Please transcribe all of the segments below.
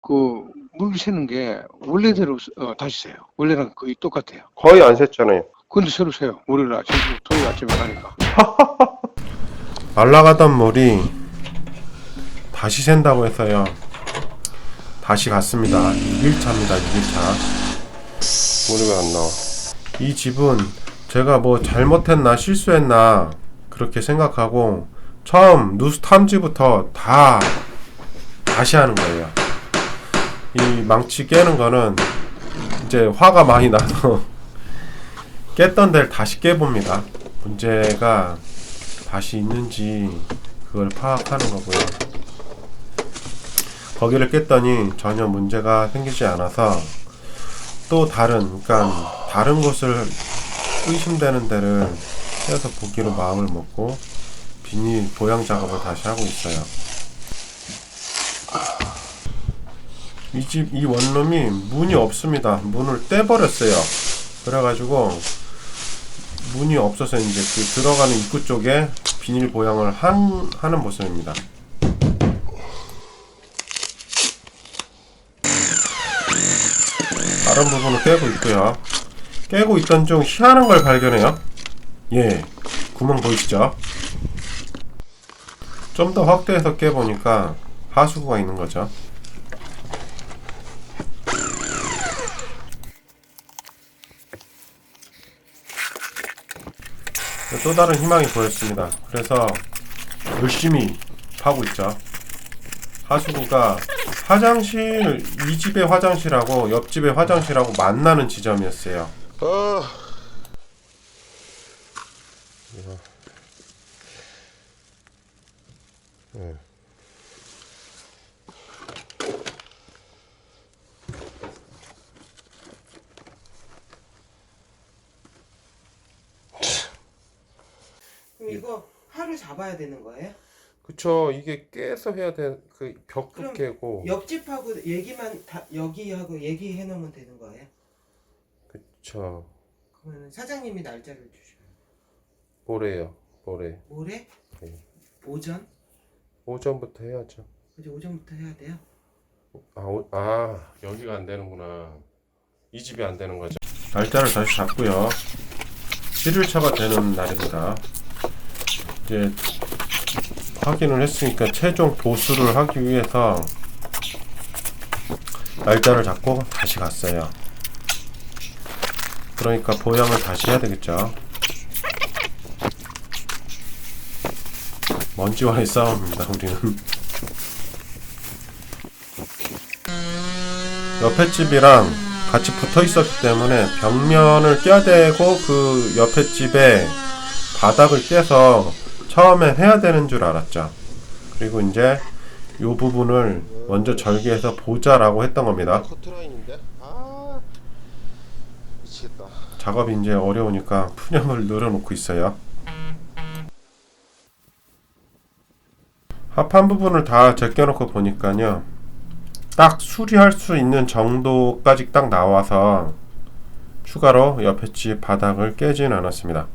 그 물 새는 게 원래대로 다시 새요. 원래랑 거의 똑같아요. 거의 안 샜잖아요. 근데 새로 새요. 월요일 아침, 토요일 아침에 가니까. 날라가던 물이 다시 샌다고 해서요. 다시 갔습니다. 6일차입니다. 6일차. 물이 왜 안 나와? 이 집은 제가 뭐 잘못했나 실수했나 그렇게 생각하고 처음 누수 탐지부터 다시 하는 거예요. 이 망치 깨는 거는 이제 화가 많이 나서 깼던 데를 다시 깨봅니다. 문제가 다시 있는지 그걸 파악하는 거고요. 거기를 깼더니 전혀 문제가 생기지 않아서 또 다른 곳을 의심되는 데를 떼서 보기로 마음을 먹고 비닐 보양 작업을 다시 하고 있어요. 이 원룸이 문이 없습니다. 문을 떼버렸어요. 그래가지고 문이 없어서 이제 그 들어가는 입구 쪽에 비닐 보양을 하는 모습입니다. 다른 부분을 깨고 있고요. 깨고 있던 중 희한한 걸 발견해요. 예, 구멍 보이시죠? 좀 더 확대해서 깨보니까 하수구가 있는 거죠. 또 다른 희망이 보였습니다. 그래서 열심히 파고 있죠. 하수구가 화장실, 이 집의 화장실하고 옆집의 화장실하고 만나는 지점이었어요. 그럼 이거 하루 잡아야 되는 거예요? 그쵸. 이게 깨서 해야 돼. 그 벽도 그럼 깨고. 옆집하고 얘기만 다 여기하고 얘기해 놓으면 되는 거예요? 그쵸. 그러면 사장님이 날짜를 주셔요. 모레요. 모레. 모레? 네. 오전? 오전부터 해야죠. 그죠, 오전부터 해야 돼요? 여기가 안 되는구나. 이 집이 안 되는 거죠. 날짜를 다시 잡고요. 7일차가 되는 날입니다. 이제 확인을 했으니까 최종 보수를 하기 위해서 날짜를 잡고 다시 갔어요. 그러니까 보양을 다시 해야 되겠죠. 먼지와의 싸움입니다. 우리는 옆에 집이랑 같이 붙어 있었기 때문에 벽면을 껴대고 그 옆에 집에 바닥을 떼서 처음에 해야 되는 줄 알았죠. 그리고 이제 이 부분을 먼저 절개해서 보자라고 했던 겁니다. 커트라인인데? 미치겠다. 작업이 이제 어려우니까 푸념을 늘어놓고 있어요. 합판 부분을 다 제껴놓고 보니까요, 딱 수리할 수 있는 정도까지 딱 나와서 추가로 옆에 집 바닥을 깨진 않았습니다.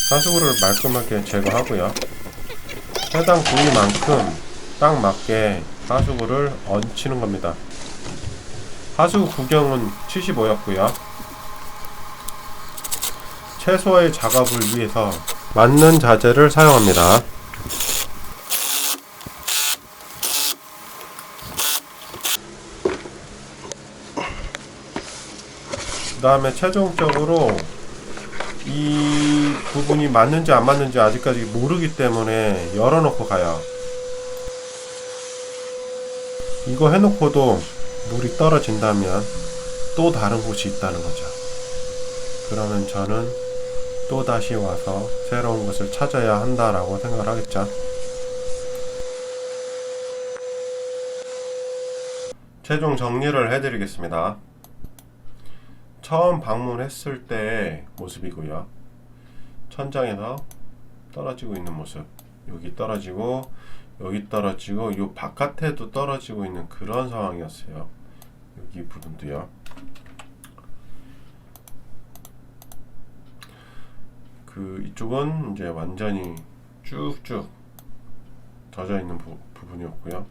하수구를 말끔하게 제거하고요. 해당 부위만큼 딱 맞게 하수구를 얹히는 겁니다. 하수구 구경은 75였고요. 최소의 작업을 위해서 맞는 자재를 사용합니다. 그 다음에 최종적으로 이 부분이 맞는지 안 맞는지 아직까지 모르기 때문에 열어놓고 가요. 이거 해놓고도 물이 떨어진다면 또 다른 곳이 있다는 거죠. 그러면 저는 또 다시 와서 새로운 곳을 찾아야 한다라고 생각을 하겠죠. 최종 정리를 해드리겠습니다. 처음 방문했을 때의 모습이고요. 천장에서 떨어지고 있는 모습, 여기 떨어지고 여기 떨어지고 요 바깥에도 떨어지고 있는 그런 상황이었어요. 여기 부분도요. 그 이쪽은 이제 완전히 쭉쭉 젖어 있는 부분이었고요.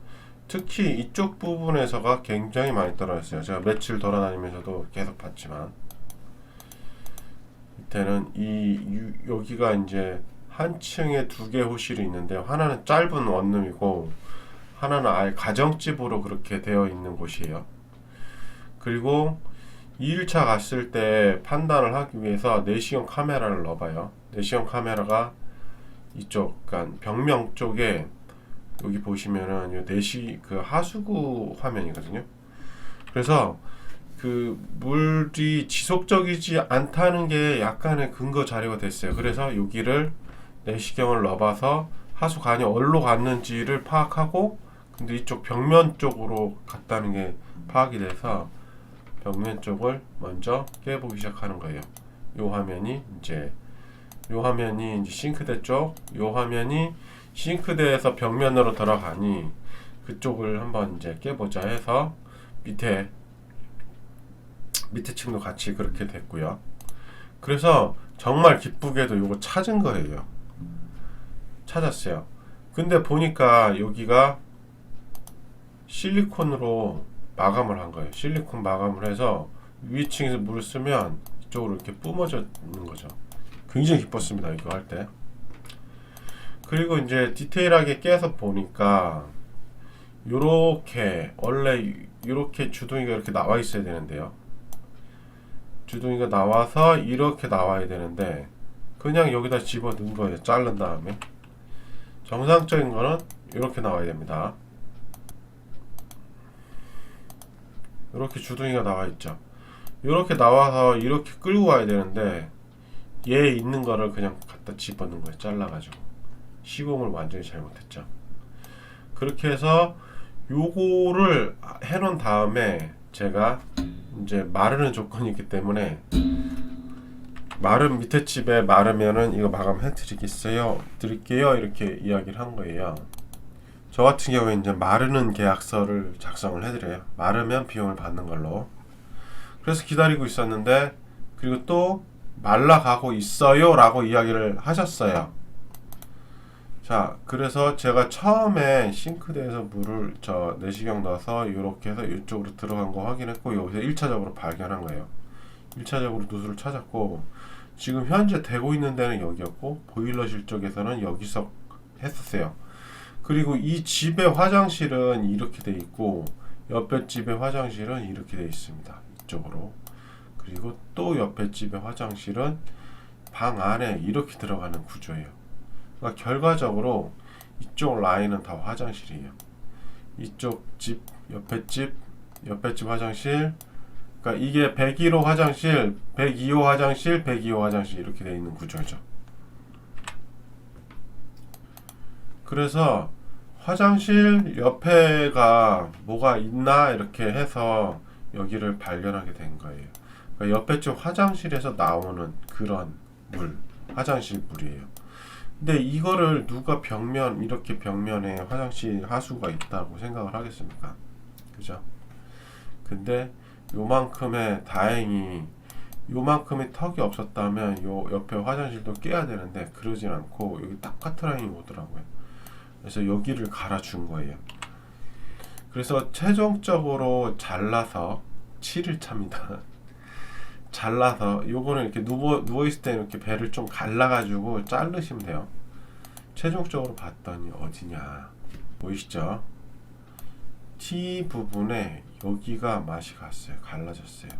특히 이쪽 부분에서가 굉장히 많이 떨어졌어요. 제가 며칠 돌아다니면서도 계속 봤지만 밑에는 여기가 이제 한 층에 두 개 호실이 있는데 하나는 짧은 원룸이고 하나는 아예 가정집으로 그렇게 되어 있는 곳이에요. 그리고 2일차 갔을 때 판단을 하기 위해서 내시경 카메라를 넣어봐요. 내시경 카메라가 이쪽, 그러니까 벽면 쪽에 여기 보시면은 요 그 하수구 화면이거든요. 그래서 그 물이 지속적이지 않다는 게 약간의 근거 자료가 됐어요. 그래서 여기를 내시경을 넣어봐서 하수관이 어디로 갔는지를 파악하고, 근데 이쪽 벽면 쪽으로 갔다는 게 파악이 돼서 벽면 쪽을 먼저 깨보기 시작하는 거예요. 요 화면이 이제 싱크대 쪽, 요 화면이 싱크대에서 벽면으로 들어가니 그쪽을 한번 이제 깨보자 해서 밑에 층도 같이 그렇게 됐고요. 그래서 정말 기쁘게도 요거 찾은 거예요. 찾았어요. 근데 보니까 여기가 실리콘으로 마감을 한 거예요. 실리콘 마감을 해서 위층에서 물을 쓰면 이쪽으로 이렇게 뿜어져 있는 거죠. 굉장히 기뻤습니다, 이거 할 때. 그리고 이제 디테일하게 깨서 보니까 요렇게 원래 이렇게 주둥이가 이렇게 나와 있어야 되는데요. 주둥이가 나와서 이렇게 나와야 되는데 그냥 여기다 집어 넣은 거예요. 자른 다음에. 정상적인 거는 이렇게 나와야 됩니다. 이렇게 주둥이가 나와 있죠. 이렇게 나와서 이렇게 끌고 와야 되는데 얘 있는 거를 그냥 갖다 집어 넣은 거예요. 잘라가지고. 시공을 완전히 잘못했죠. 그렇게 해서 요거를 해놓은 다음에 제가 이제 마르는 조건이 있기 때문에 밑에 집에 마르면은 이거 마감해 드릴게요 이렇게 이야기를 한 거예요. 저 같은 경우에 이제 마르는 계약서를 작성을 해드려요. 마르면 비용을 받는 걸로. 그래서 기다리고 있었는데, 그리고 또 말라가고 있어요 라고 이야기를 하셨어요. 자, 그래서 제가 처음에 싱크대에서 물을 내시경 넣어서 이렇게 해서 이쪽으로 들어간 거 확인했고, 여기서 1차적으로 발견한 거예요. 1차적으로 누수를 찾았고, 지금 현재 되고 있는 데는 여기였고, 보일러실 쪽에서는 여기서 했었어요. 그리고 이 집의 화장실은 이렇게 돼 있고, 옆에 집의 화장실은 이렇게 돼 있습니다. 이쪽으로. 그리고 또 옆에 집의 화장실은 방 안에 이렇게 들어가는 구조예요. 그러니까 결과적으로 이쪽 라인은 다 화장실이에요. 이쪽 집, 옆에 집 화장실, 그러니까 이게 101호 화장실, 102호 화장실, 102호 화장실 이렇게 되어 있는 구조죠. 그래서 화장실 옆에가 뭐가 있나 이렇게 해서 여기를 발견하게 된 거예요. 그러니까 옆에 쪽 화장실에서 나오는 그런 물, 화장실 물이에요. 근데 이거를 누가 이렇게 벽면에 화장실 하수구가 있다고 생각을 하겠습니까? 그죠? 근데 다행히 요만큼의 턱이 없었다면 요 옆에 화장실도 깨야 되는데 그러진 않고 여기 딱 카트라인이 오더라고요. 그래서 여기를 갈아준 거예요. 그래서 최종적으로 잘라서 7일차입니다. 잘라서 요거는 이렇게 누워있을 때 이렇게 배를 좀 갈라가지고 자르시면 돼요. 최종적으로 봤더니 어디냐 보이시죠? T 부분에 여기가 맛이 갔어요. 갈라졌어요.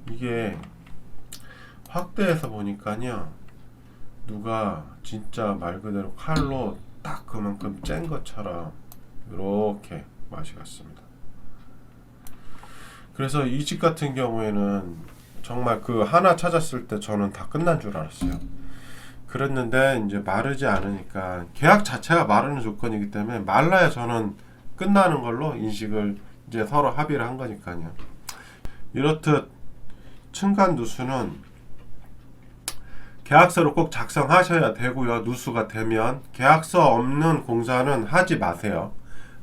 이게 확대해서 보니까요, 누가 진짜 말 그대로 칼로 딱 그만큼 짠 것처럼 이렇게 맛이 갔습니다. 그래서 이 집 같은 경우에는 정말 그 하나 찾았을 때 저는 다 끝난 줄 알았어요. 그랬는데 이제 마르지 않으니까, 계약 자체가 마르는 조건이기 때문에 말라야 저는 끝나는 걸로 인식을 이제 서로 합의를 한 거니까요. 이렇듯 층간 누수는 계약서를 꼭 작성하셔야 되고요. 누수가 되면 계약서 없는 공사는 하지 마세요.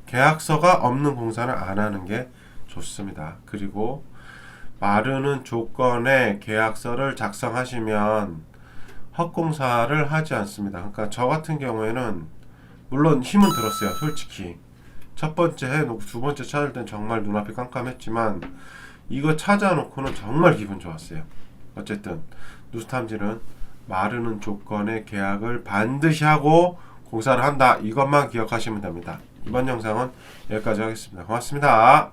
계약서가 없는 공사는 안 하는 게 좋습니다. 그리고 마르는 조건의 계약서를 작성하시면 헛공사를 하지 않습니다. 그러니까 저 같은 경우에는 물론 힘은 들었어요. 솔직히 첫 번째 해놓고 두 번째 찾을 땐 정말 눈앞이 깜깜했지만 이거 찾아놓고는 정말 기분 좋았어요. 어쨌든 누수탐지는 마르는 조건의 계약을 반드시 하고 공사를 한다. 이것만 기억하시면 됩니다. 이번 영상은 여기까지 하겠습니다. 고맙습니다.